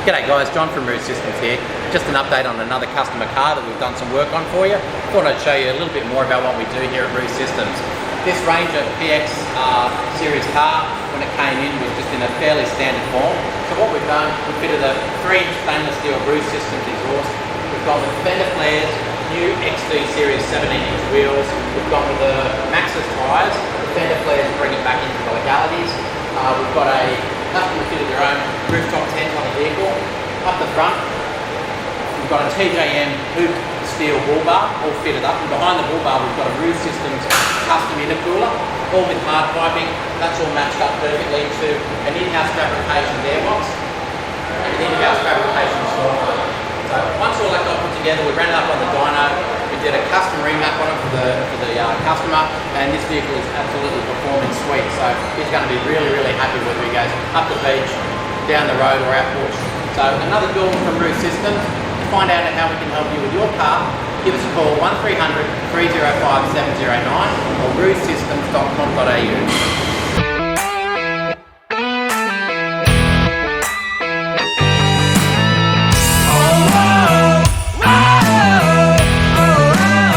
G'day guys, John from RAZR Systems here. Just an update on another customer car that we've done some work on for you. Thought I'd show you a little bit more about what we do here at RAZR Systems. This Ranger PX series car, when it came in, was just in a fairly standard form. So what we've done, we fitted a 3-inch stainless steel RAZR Systems exhaust. We've gone with Fender Flares, new XD series 17-inch wheels. We've gone with the Maxxis tyres. The Fender Flares bring it back into the legalities. We've got a customer fitted their own rooftop tent on the vehicle. Up the front, we've got a TJM hoop steel bull bar all fitted up, and behind the bull bar we've got a RAZR Systems custom intercooler, all with hard piping. That's all matched up perfectly to an in-house fabrication Airbox and an in-house fabrication Snorkel. So once all that got put together, we ran it up on the dyno. We did a custom remap on it for the customer, and this vehicle is absolutely performing sweet. So he's going to be really happy whether he goes up the beach, down the road, or out bush. So another build from RAZR Systems. To find out how we can help you with your car, give us a call 1300 305 709 or razrsystems.com.au.